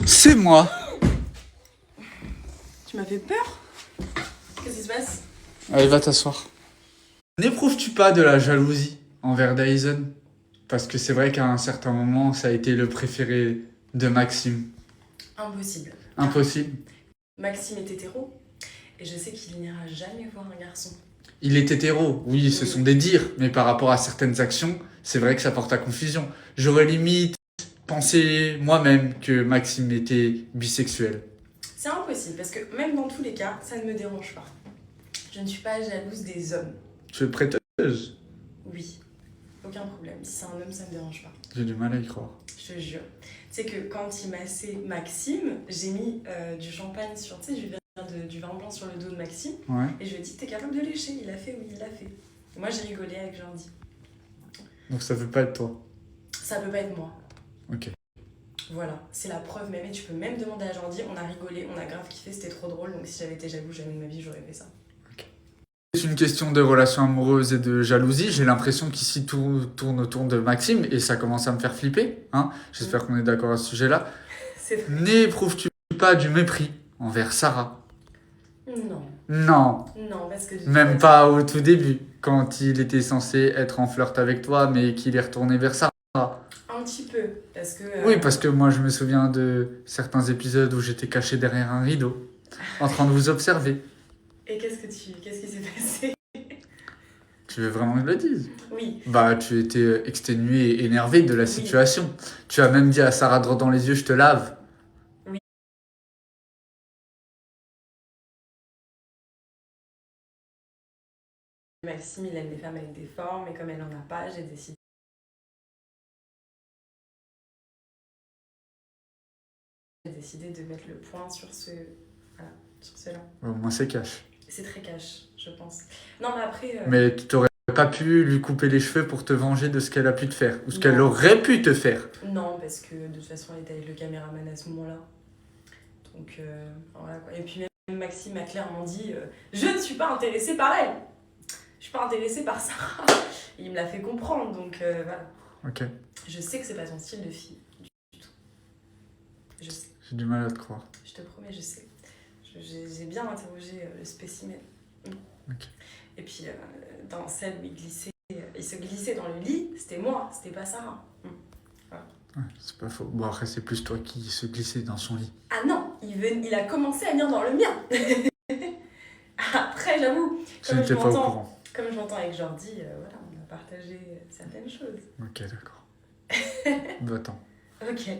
C'est moi. Tu m'as fait peur? Qu'est-ce qui se passe? Allez, va t'asseoir. N'éprouves-tu pas de la jalousie envers Dyson? Parce que c'est vrai qu'à un certain moment, ça a été le préféré de Maxime. Impossible. Impossible. Maxime est hétéro et je sais qu'il n'ira jamais voir un garçon. Il est hétéro, oui, ce sont des dires, mais par rapport à certaines actions, c'est vrai que ça porte à confusion. J'aurais limite pensé moi-même que Maxime était bisexuel. C'est impossible parce que même dans tous les cas, ça ne me dérange pas. Je ne suis pas jalouse des hommes. Tu es prêteuse? Oui, aucun problème. Si c'est un homme, ça ne me dérange pas. J'ai du mal à y croire. Je te jure. Tu sais que quand il massait Maxime, j'ai mis du champagne sur, tu sais, du vin blanc sur le dos de Maxime. Ouais. Et je lui ai dit, t'es capable de lécher? Il a fait, oui, il l'a fait. Et moi, j'ai rigolé avec Jordi. Donc ça veut pas être toi. Ça peut pas être moi. Ok. Voilà, c'est la preuve même. Et tu peux même demander à Jordi, on a rigolé, on a grave kiffé, c'était trop drôle. Donc si j'avais été jaloux jamais de ma vie, j'aurais fait ça. C'est une question de relation amoureuse et de jalousie. J'ai l'impression qu'ici tout tourne autour de Maxime et ça commence à me faire flipper. Hein. J'espère qu'on est d'accord à ce sujet-là. C'est vrai. N'éprouves-tu pas du mépris envers Sarah? Non, Non, non, parce que... même pas au tout début, quand il était censé être en flirt avec toi, mais qu'il est retourné vers Sarah. Un petit peu, parce que... Oui, parce que moi je me souviens de certains épisodes où j'étais caché derrière un rideau, en train de vous observer. Et qu'est-ce qui s'est passé? Tu veux vraiment que je le dise? Oui, Bah, tu étais exténué et énervé de la Oui. situation. Tu as même dit à Sarah droit dans les yeux, je te lave. Maxime, il aime les femmes avec des formes, et comme elle en a pas, j'ai décidé de mettre le point sur cela. Au moins c'est cash. C'est très cash, je pense. Non, mais après... Mais tu t'aurais pas pu lui couper les cheveux pour te venger de ce qu'elle a pu te faire, ou ce Non. qu'elle aurait pu te faire. Non, parce que de toute façon, elle était avec le caméraman à ce moment-là. Donc, voilà quoi. Et puis même Maxime a clairement dit je ne suis pas intéressée par elle. Je suis pas intéressée par Sarah. Et il me l'a fait comprendre, donc voilà. Ok, Je sais que c'est pas ton style de fille, du tout. Je sais, j'ai du mal à te croire. je te promets, je sais. J'ai bien interrogé le spécimen. Ok. Et puis, dans celle où il se glissait dans le lit, c'était moi, c'était pas Sarah. Ouais, c'est pas faux. Bon, après, c'est plus toi qui se glissais dans son lit. Ah non, il a commencé à venir dans le mien. Après, j'avoue, Je n'étais pas au courant. comme je m'entends avec Jordi, voilà, on a partagé certaines choses. Ok, d'accord. Va-t'en. Ok.